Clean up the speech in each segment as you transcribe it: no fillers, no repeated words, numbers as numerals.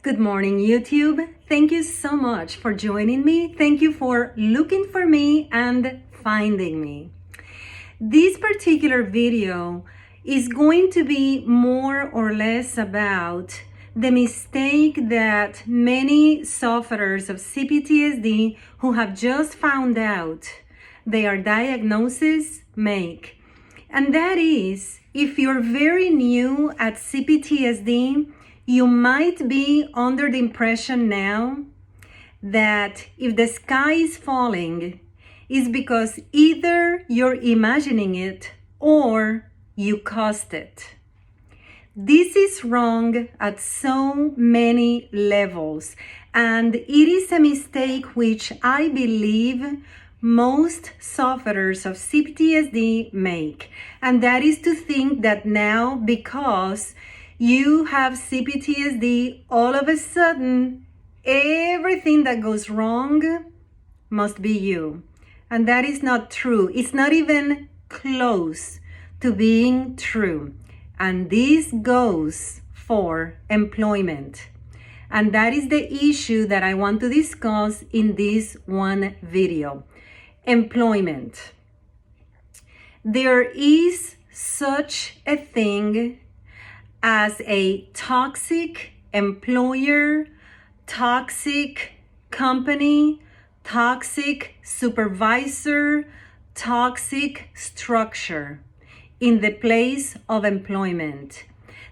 Good morning, YouTube. Thank you so much for joining me. Thank you for looking for me and finding me. This particular video is going to be more or less about the mistake that many sufferers of CPTSD who have just found out their diagnosis make. And that is, if you're very new at CPTSD, you might be under the impression now that if the sky is falling, it's because either you're imagining it or you caused it. This is wrong at so many levels, and it is a mistake which I believe most sufferers of CPTSD make, and that is to think that now because you have CPTSD, all of a sudden, everything that goes wrong must be you. And that is not true. It's not even close to being true. And this goes for employment. And that is the issue that I want to discuss in this one video. Employment. There is such a thing as a toxic employer, toxic company, toxic supervisor, toxic structure in the place of employment.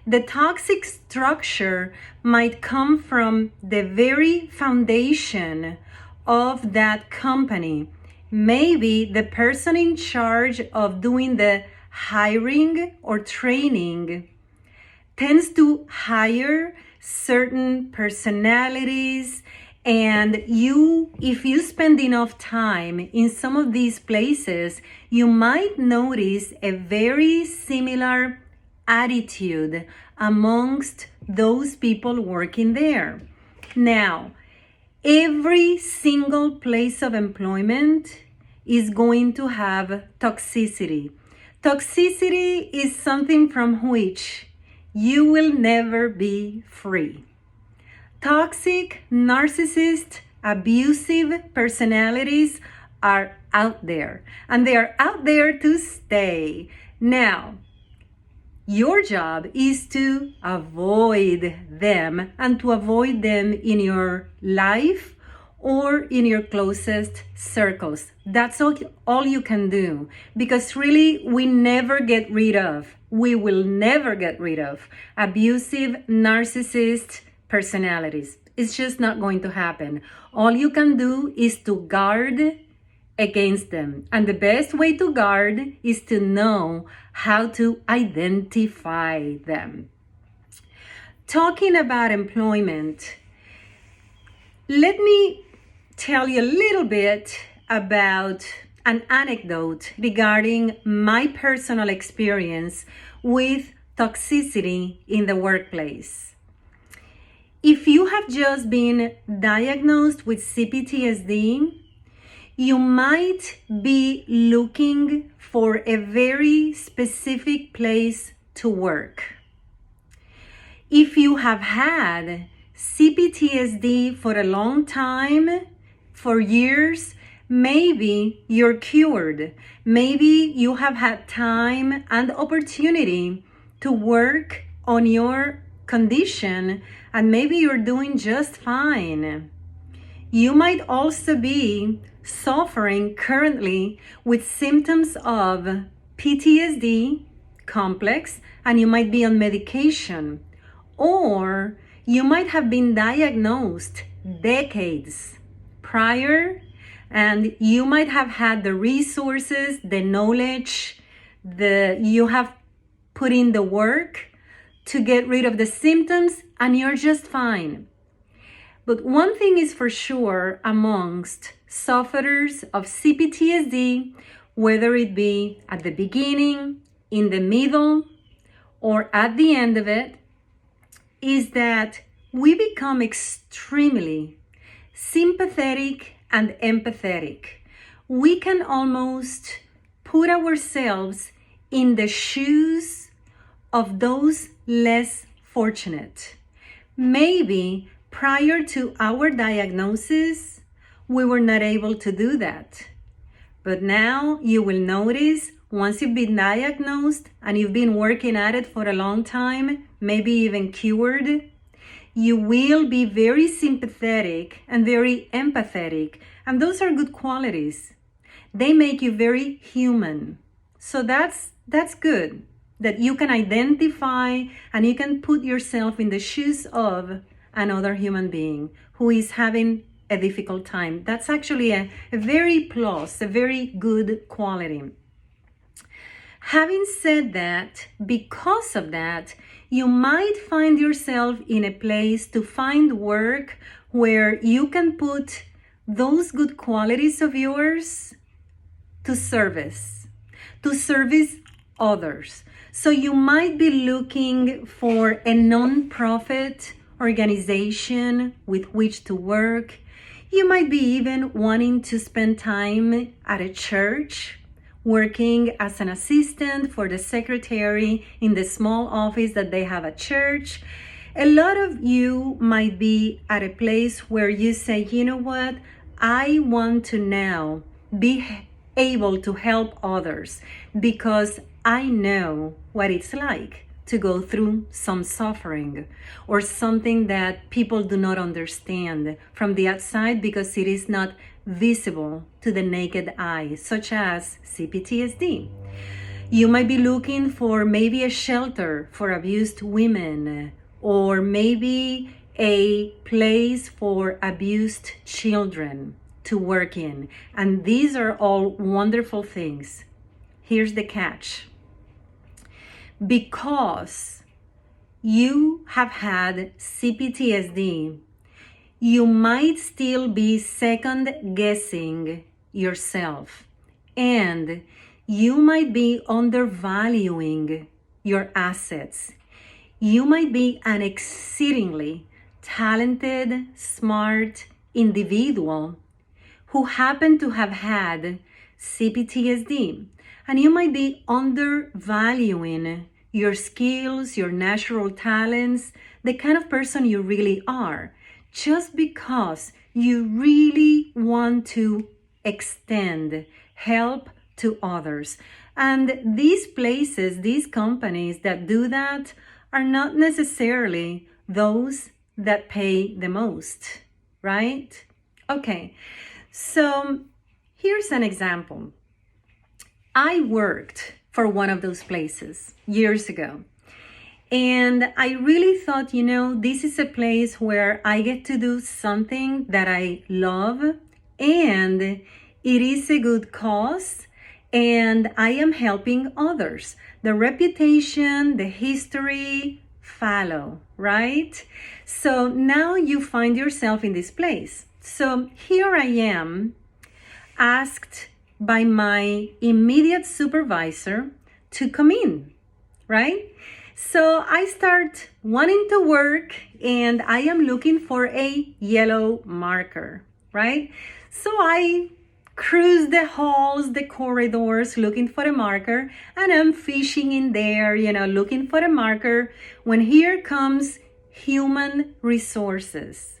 The toxic structure might come from the very foundation of that company. Maybe the person in charge of doing the hiring or training tends to hire certain personalities, and if you spend enough time in some of these places, you might notice a very similar attitude amongst those people working there. Now, every single place of employment is going to have toxicity. Toxicity is something from which you will never be free. Toxic, narcissist, abusive personalities are out there, and they are out there to stay. Now, your job is to avoid them and to avoid them in your life or in your closest circles. That's all you can do, because really we will never get rid of abusive, narcissist personalities. It's just not going to happen. All you can do is to guard against them. And the best way to guard is to know how to identify them. Talking about employment, let me tell you a little bit about an anecdote regarding my personal experience with toxicity in the workplace. If you have just been diagnosed with CPTSD, you might be looking for a very specific place to work. If you have had CPTSD for a long time, for years, maybe you're cured. Maybe you have had time and opportunity to work on your condition, and maybe you're doing just fine. You might also be suffering currently with symptoms of PTSD complex, and you might be on medication. Or you might have been diagnosed decades prior, and you might have had the resources, the knowledge, you have put in the work to get rid of the symptoms, and you're just fine. But one thing is for sure amongst sufferers of CPTSD, whether it be at the beginning, in the middle, or at the end of it, is that we become extremely sympathetic and empathetic. We can almost put ourselves in the shoes of those less fortunate. Maybe prior to our diagnosis, we were not able to do that. But now you will notice once you've been diagnosed and you've been working at it for a long time, maybe even cured, you will be very sympathetic and very empathetic. And those are good qualities. They make you very human. So that's good, that you can identify and you can put yourself in the shoes of another human being who is having a difficult time. That's actually a very plus, a very good quality. Having said that, because of that, you might find yourself in a place to find work where you can put those good qualities of yours to service others. So you might be looking for a non-profit organization with which to work. You might be even wanting to spend time at a church, working as an assistant for the secretary in the small office that they have at church. A lot of you might be at a place where you say, you know what, I want to now be able to help others because I know what it's like to go through some suffering or something that people do not understand from the outside because it is not visible to the naked eye, such as CPTSD. You might be looking for maybe a shelter for abused women, or maybe a place for abused children to work in. And these are all wonderful things. Here's the catch. Because you have had CPTSD, you might still be second guessing yourself, and you might be undervaluing your assets. You might be an exceedingly talented, smart individual who happen to have had CPTSD, and you might be undervaluing your skills, your natural talents, the kind of person you really are, just because you really want to extend help to others. And these places, these companies that do that are not necessarily those that pay the most, right? Okay, so here's an example. I worked for one of those places years ago. And I really thought, this is a place where I get to do something that I love, and it is a good cause, and I am helping others. The reputation, the history follow, right? So now you find yourself in this place. So here I am, asked by my immediate supervisor to come in, right? So I start wanting to work, and I am looking for a yellow marker, right? So I cruise the halls, the corridors, looking for a marker, and I'm fishing in there, looking for a marker, when here comes human resources.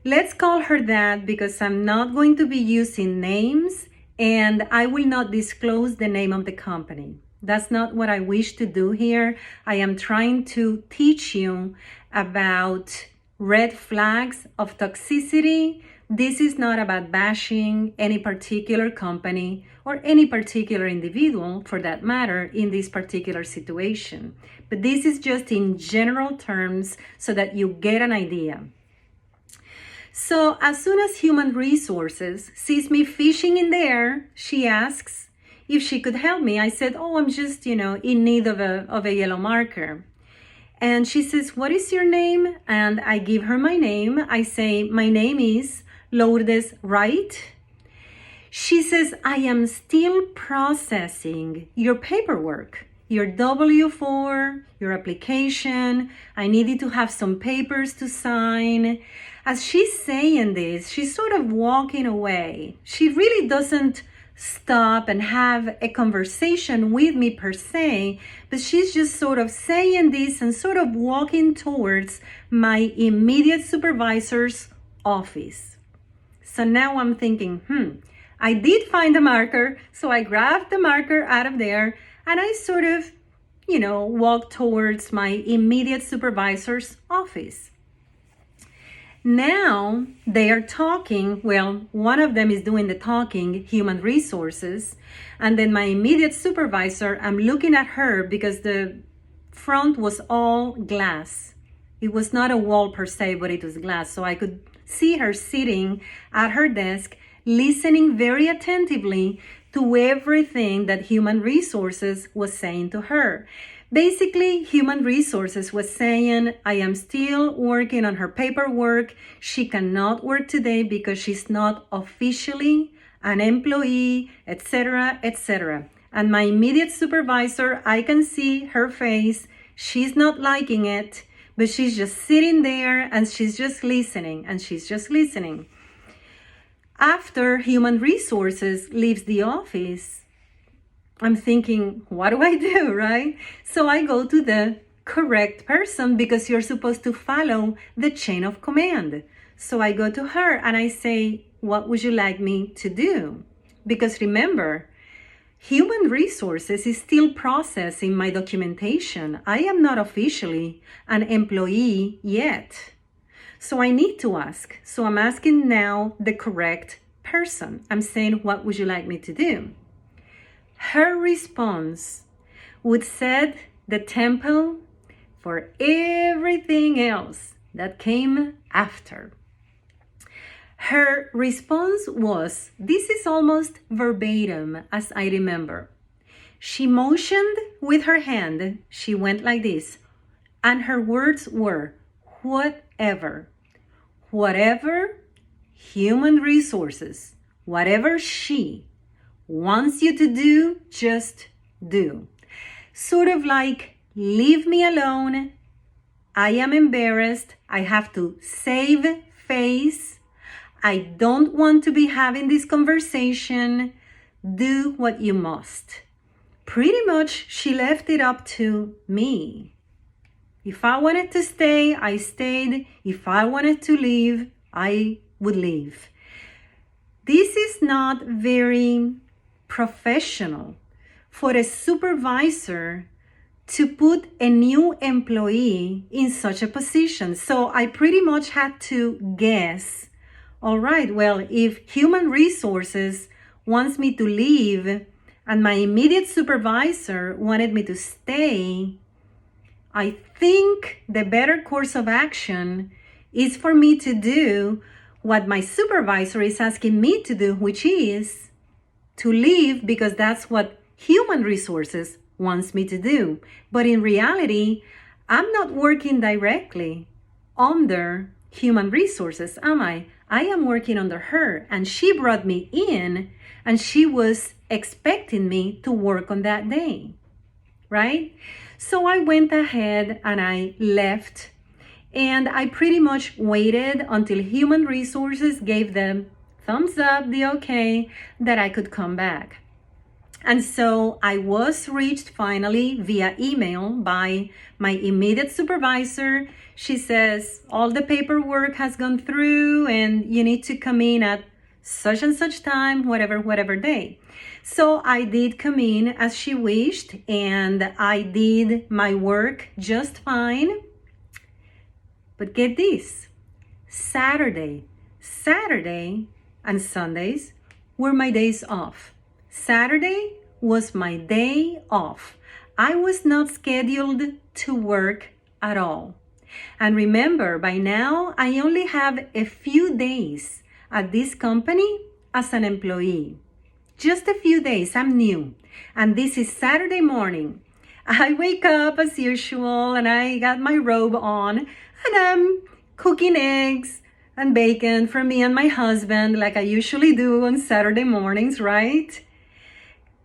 Let's call her that because I'm not going to be using names, and I will not disclose the name of the company. That's not what I wish to do here. I am trying to teach you about red flags of toxicity. This is not about bashing any particular company or any particular individual, for that matter, in this particular situation. But this is just in general terms so that you get an idea. So as soon as human resources sees me fishing in there, she asks if she could help me. I said, I'm just, in need of a yellow marker. And she says, what is your name? And I give her my name. I say, my name is Lourdes Wright. She says, I am still processing your paperwork, your W-4, your application. I needed to have some papers to sign. As she's saying this, she's sort of walking away. She really doesn't stop and have a conversation with me per se, but she's just sort of saying this and sort of walking towards my immediate supervisor's office. So now I'm thinking, I did find a marker, so I grabbed the marker out of there and I sort of, walked towards my immediate supervisor's office. Now they are talking. Well, one of them is doing the talking, human resources, and then my immediate supervisor, I'm looking at her because the front was all glass. It was not a wall per se, but it was glass. So I could see her sitting at her desk, listening very attentively to everything that human resources was saying to her. Basically, human resources was saying, I am still working on her paperwork. She cannot work today because she's not officially an employee, etc., etc. And my immediate supervisor, I can see her face. She's not liking it, but she's just sitting there and she's just listening and she's just listening. After human resources leaves the office, I'm thinking, what do I do, right? So I go to the correct person because you're supposed to follow the chain of command. So I go to her and I say, what would you like me to do? Because remember, human resources is still processing my documentation. I am not officially an employee yet. So I need to ask. So I'm asking now the correct person. I'm saying, what would you like me to do? Her response would set the tempo for everything else that came after. Her response was, this is almost verbatim as I remember. She motioned with her hand. She went like this. And her words were, whatever human resources, whatever she wants you to do, just do. Sort of like, leave me alone. I am embarrassed. I have to save face. I don't want to be having this conversation. Do what you must. Pretty much, she left it up to me. If I wanted to stay, I stayed. If I wanted to leave, I would leave. This is not very professional for a supervisor to put a new employee in such a position. So I pretty much had to guess, all right, well, if human resources wants me to leave and my immediate supervisor wanted me to stay, I think the better course of action is for me to do what my supervisor is asking me to do, which is to leave because that's what human resources wants me to do. But in reality, I'm not working directly under human resources, am I? I am working under her, and she brought me in and she was expecting me to work on that day, right? So I went ahead and I left, and I pretty much waited until human resources gave them thumbs up, the okay, that I could come back. And so I was reached finally via email by my immediate supervisor. She says, all the paperwork has gone through and you need to come in at such and such time, whatever day. So I did come in as she wished, and I did my work just fine. But get this, Saturday and Sundays were my days off. Saturday was my day off. I was not scheduled to work at all. And remember, by now, I only have a few days at this company as an employee. Just a few days, I'm new. And this is Saturday morning. I wake up as usual and I got my robe on and I'm cooking eggs and bacon for me and my husband like I usually do on Saturday mornings, right?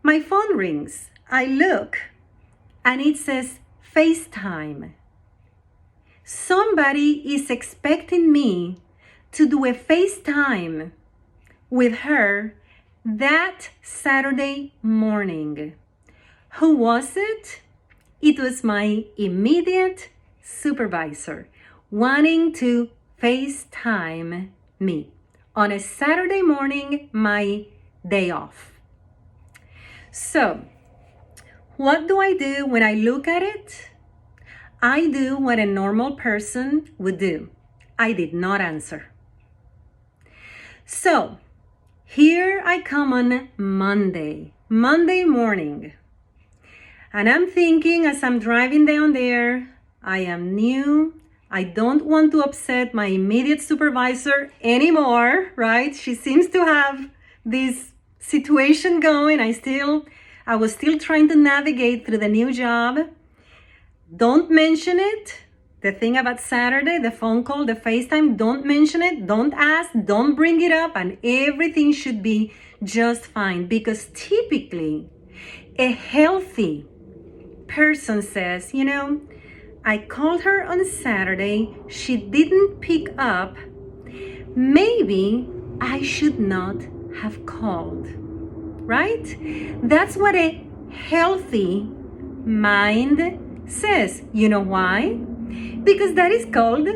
My phone rings. I look and it says FaceTime. Somebody is expecting me to do a FaceTime with her that Saturday morning. Who was it? It was my immediate supervisor wanting to FaceTime me on a Saturday morning, my day off. So, what do I do when I look at it? I do what a normal person would do. I did not answer. So, here I come on Monday morning. And I'm thinking as I'm driving down there, I am new. I don't want to upset my immediate supervisor anymore, right? She seems to have this situation going. I was still trying to navigate through the new job. Don't mention it. The thing about Saturday, the phone call, the FaceTime, don't mention it, don't ask, don't bring it up, and everything should be just fine. Because typically, a healthy person says, I called her on Saturday, she didn't pick up, maybe I should not have called, right? That's what a healthy mind says. You know why? Because that is called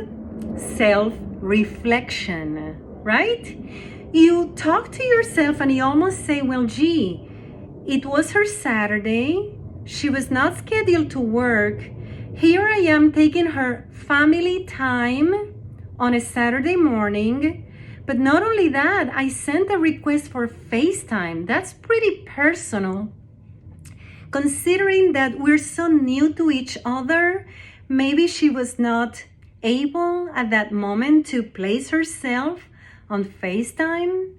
self-reflection, right? You talk to yourself and you almost say, well, gee, it was her Saturday. She was not scheduled to work. Here I am taking her family time on a Saturday morning. But not only that, I sent a request for FaceTime. That's pretty personal. Considering that we're so new to each other, maybe she was not able at that moment to place herself on FaceTime.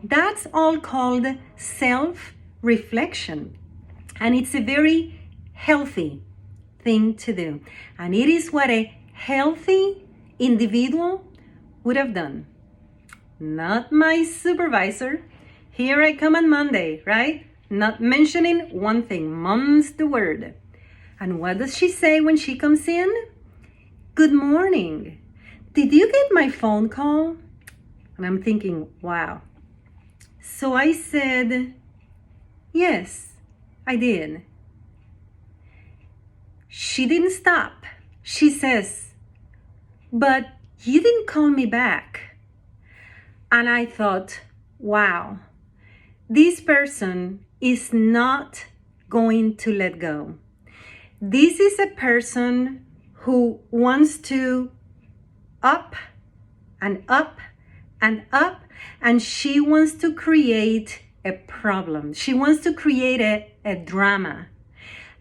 That's all called self-reflection. And it's a very healthy thing to do. And it is what a healthy individual would have done. Not my supervisor. Here I come on Monday, right? Not mentioning one thing. Mom's the word. And what does she say when she comes in? Good morning. Did you get my phone call? And I'm thinking, wow. So I said, yes, I did. She didn't stop. She says, but you didn't call me back. And I thought, wow, this person is not going to let go. This is a person who wants to up and up and up, and she wants to create a problem. She wants to create a drama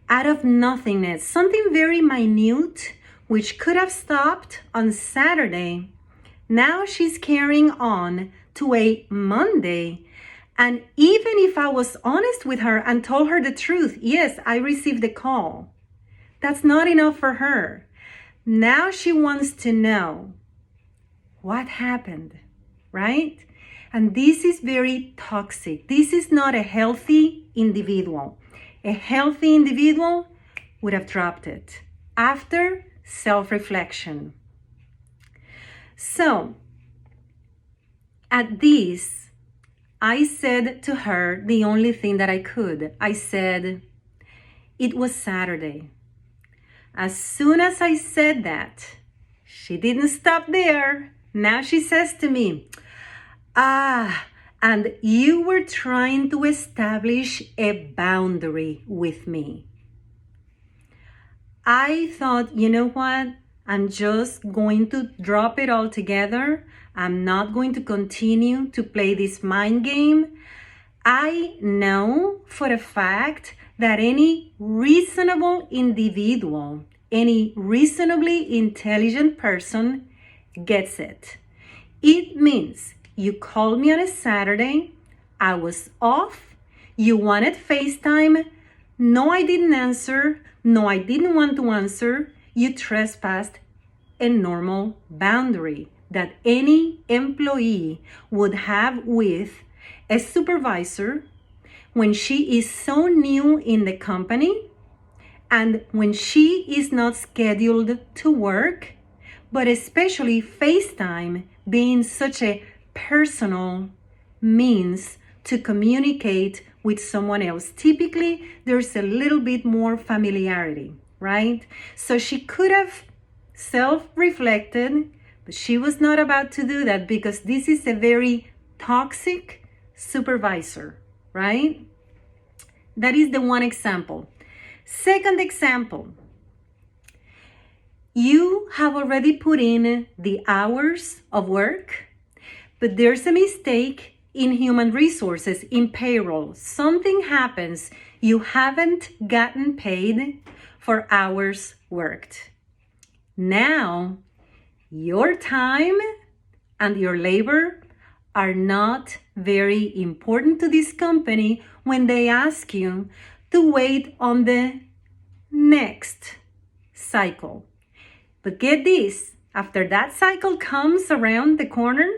out of nothingness, something very minute, which could have stopped on Saturday. Now she's carrying on to a Monday. And even if I was honest with her and told her the truth, yes, I received the call, that's not enough for her. Now she wants to know what happened, right? And this is very toxic. This is not a healthy individual. A healthy individual would have dropped it after self-reflection. So, at this, I said to her the only thing that I could. I said, it was Saturday. As soon as I said that, she didn't stop there. Now she says to me, and you were trying to establish a boundary with me. I thought, you know what? I'm just going to drop it all together. I'm not going to continue to play this mind game. I know for a fact that any reasonable individual, any reasonably intelligent person gets it. It means you called me on a Saturday, I was off, you wanted FaceTime, no, I didn't answer, no, I didn't want to answer, you trespassed a normal boundary that any employee would have with a supervisor when she is so new in the company and when she is not scheduled to work, but especially FaceTime being such a personal means to communicate with someone else. Typically, there's a little bit more familiarity, right? So she could have self-reflected, but she was not about to do that because this is a very toxic supervisor, right? That is the one example. Second example, you have already put in the hours of work, but there's a mistake in human resources, in payroll. Something happens, you haven't gotten paid for hours worked. Now, your time and your labor are not very important to this company when they ask you to wait on the next cycle. But get this, after that cycle comes around the corner,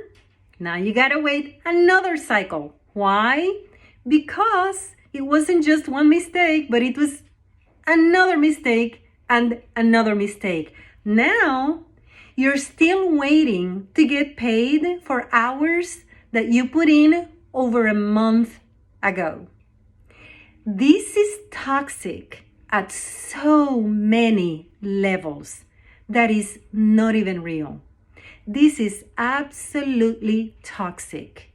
now you gotta wait another cycle. Why? Because it wasn't just one mistake, but it was another mistake and another mistake. Now, you're still waiting to get paid for hours that you put in over a month ago. This is toxic at so many levels that is not even real. This is absolutely toxic.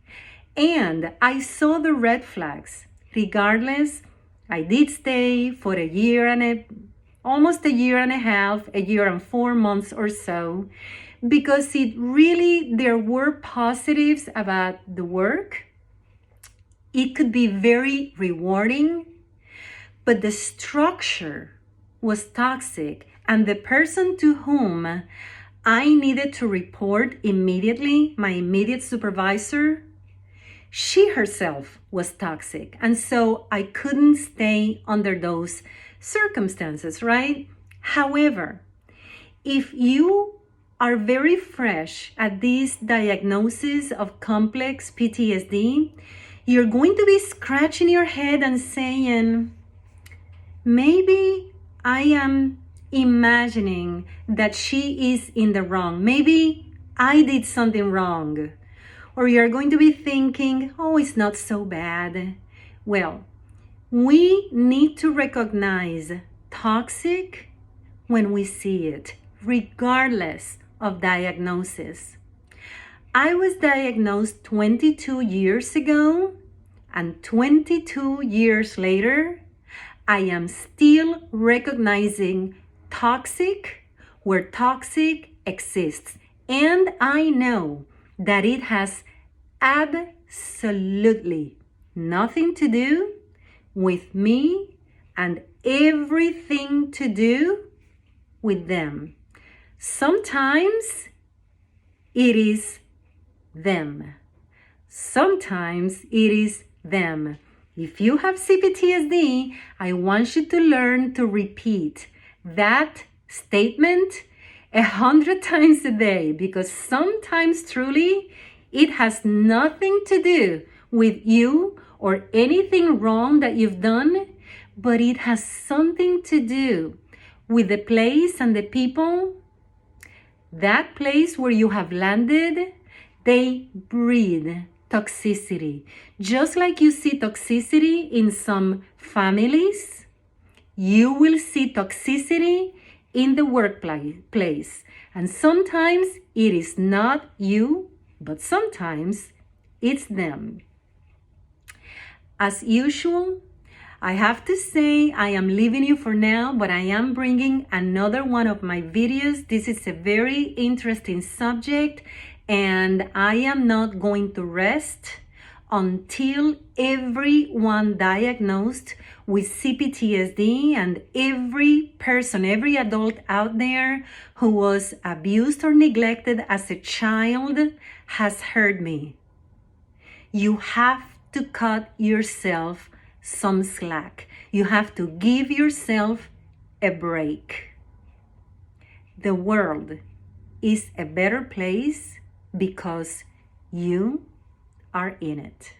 And I saw the red flags. Regardless, I did stay for almost a year and a half, a year and 4 months or so, because there were positives about the work. It could be very rewarding, but the structure was toxic, and the person to whom I needed to report immediately, my immediate supervisor, she herself was toxic. And so I couldn't stay under those circumstances, right? However, if you are very fresh at this diagnosis of complex PTSD, you're going to be scratching your head and saying, maybe I am imagining that she is in the wrong. Maybe I did something wrong. Or you're going to be thinking, oh, it's not so bad. Well, we need to recognize toxic when we see it, regardless of diagnosis. I was diagnosed 22 years ago, and 22 years later, I am still recognizing toxic where toxic exists. And I know that it has absolutely nothing to do with me and everything to do with them. Sometimes it is them. Sometimes it is them. If you have CPTSD, I want you to learn to repeat that statement 100 times a day, because sometimes truly it has nothing to do with you or anything wrong that you've done, but it has something to do with the place and the people. That place where you have landed, they breed toxicity. Just like you see toxicity in some families, you will see toxicity in the workplace. And sometimes it is not you, but sometimes it's them. As usual, I have to say I am leaving you for now, but I am bringing another one of my videos. This is a very interesting subject, and I am not going to rest until everyone diagnosed with CPTSD and every person, every adult out there who was abused or neglected as a child has heard me. You have to cut yourself some slack. You have to give yourself a break. The world is a better place because you are in it.